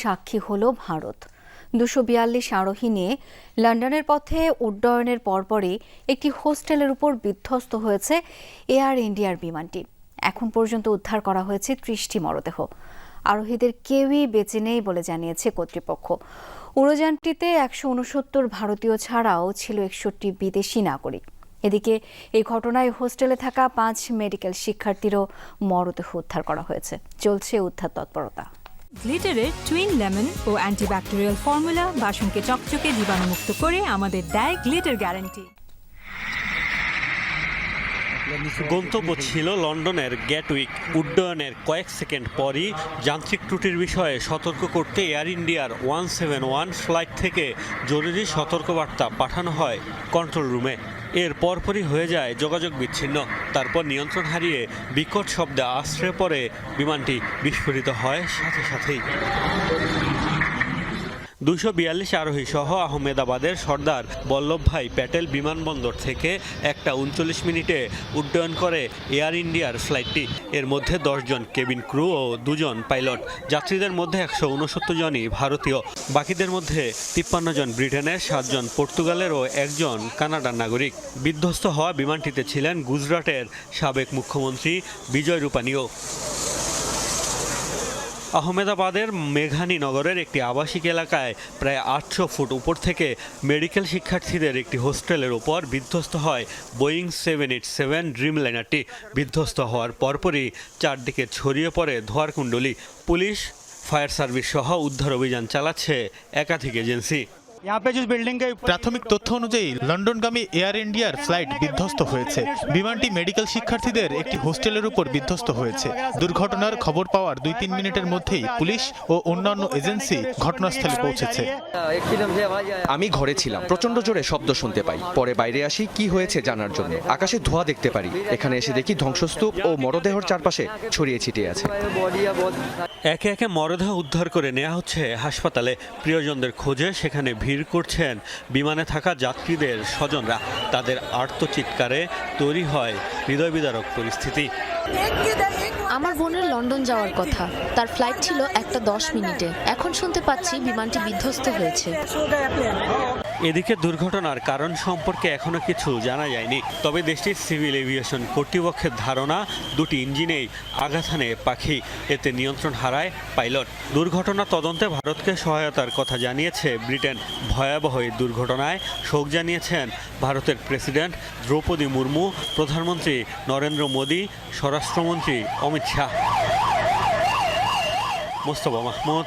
সাক্ষী হল ভারত। 242 আরোহী নিয়ে লন্ডনের পথে উড্ডয়নের পরপরই একটি হোস্টেলের উপর বিধ্বস্ত হয়েছে এয়ার ইন্ডিয়ার বিমানটি। এখন পর্যন্ত উদ্ধার করা হয়েছে 30টি মরদেহ। আরোহীদের কেউই বেঁচে নেই বলে জানিয়েছে কর্তৃপক্ষ। উড়োযানটিতে 169 ভারতীয় ছাড়াও ছিল 61 বিদেশি নাগরিক। এদিকে এই ঘটনায় হোস্টেলে থাকা 5 মেডিকেল শিক্ষার্থীরও মরদেহ উদ্ধার করা হয়েছে। চলছে উদ্ধার তৎপরতা। গ্লিটারের টুইন লেমন ও অ্যান্টিব্যাকটেরিয়াল ফর্মুলা বাসনকে চকচকে জীবাণুমুক্ত করে আমাদের দেয় গ্লিটার গ্যারান্টি। গন্তব্য ছিল লন্ডনের গ্যাটউইক। উড্ডয়নের কয়েক সেকেন্ড পরই যান্ত্রিক ত্রুটির বিষয়ে সতর্ক করতে এয়ার ইন্ডিয়ার 171 ফ্লাইট থেকে জরুরি সতর্কবার্তা পাঠানো হয় কন্ট্রোল রুমে। এর পরপরই হয়ে যায় যোগাযোগ বিচ্ছিন্ন। তারপর নিয়ন্ত্রণ হারিয়ে বিকট শব্দে আছড়ে পড়ে বিমানটি বিস্ফোরিত হয় সাথে সাথেই। 242 আরোহী সহ আহমেদাবাদের সর্দার বল্লভভাই প্যাটেল বিমানবন্দর থেকে 1:39 মিনিটে উড্ডয়ন করে এয়ার ইন্ডিয়ার ফ্লাইটটি। এর মধ্যে 10 জন কেবিন ক্রু ও 2 জন পাইলট। যাত্রীদের মধ্যে 169 জনই ভারতীয়। বাকিদের মধ্যে 53 জন ব্রিটেনের, 7 জন পর্তুগালের ও 1 জন কানাডার নাগরিক। বিধ্বস্ত হওয়া বিমানটিতে ছিলেন গুজরাটের সাবেক মুখ্যমন্ত্রী বিজয় রূপানীও। আহমেদাবাদের মেঘানী নগরের একটি আবাসিক এলাকায় প্রায় 800 ফুট উপর থেকে মেডিকেল শিক্ষার্থীদের একটি হোস্টেলের উপর বিধ্বস্ত হয় বোয়িং 787 ড্রিমলাইনারটি। বিধ্বস্ত হওয়ার পরপরই চারদিকে ছড়িয়ে পড়ে ধোঁয়ার কুণ্ডলী। পুলিশ, ফায়ার সার্ভিস সহ উদ্ধার অভিযান চালাচ্ছে একাধিক এজেন্সি। প্রাথমিক তথ্য অনুযায়ী লন্ডনগামী এয়ার ইন্ডিয়ার ফ্লাইট বিধ্বস্ত হয়েছে। বিমানটি মেডিকেল শিক্ষার্থীদের একটি হোস্টেলের উপর বিধ্বস্ত হয়েছে। দুর্ঘটনার খবর পাওয়ার 2-3 মিনিটের মধ্যেই পুলিশ ও অন্যান্য এজেন্সি ঘটনাস্থলে পৌঁছেছে। আমি ঘরে ছিলাম, প্রচন্ড জোরে শব্দ শুনতে পাই। পরে বাইরে আসি কি হয়েছে জানার জন্য। আকাশে ধোঁয়া দেখতে পারি। এখানে এসে দেখি ধ্বংসস্তূপ ও মরদেহর চারপাশে ছড়িয়ে ছিটিয়ে আছে। একে একে মরদেহ উদ্ধার করে নেওয়া হচ্ছে হাসপাতালে। প্রিয়জনদের খোঁজে সেখানে ভিড় করছেন বিমানে থাকা যাত্রীদের স্বজনরা। তাদের আর্তচিৎকারে তৈরি হয় হৃদয় বিদারক পরিস্থিতি। আমার বোনের লন্ডন যাওয়ার কথা, তার ফ্লাইট ছিল 1:10 মিনিটে। এখন শুনতে পাচ্ছি বিমানটি বিধ্বস্ত হয়েছে। এদিকে দুর্ঘটনার কারণ সম্পর্কে এখনো কিছু জানা যায়নি। তবে দেশটির সিভিল এভিয়েশন কর্তৃপক্ষের ধারণা, 2টি ইঞ্জিনেই আঘাত হানে পাখি। এতে নিয়ন্ত্রণ হারায় পাইলট। দুর্ঘটনা তদন্তে ভারতকে সহায়তার কথা জানিয়েছে ব্রিটেন। ভয়াবহ এই দুর্ঘটনায় শোক জানিয়েছেন ভারতের প্রেসিডেন্ট দ্রৌপদী মুর্মু, প্রধানমন্ত্রী নরেন্দ্র মোদী, স্বরাষ্ট্রমন্ত্রী অমিত শাহ। মোস্তফা মাহমুদ,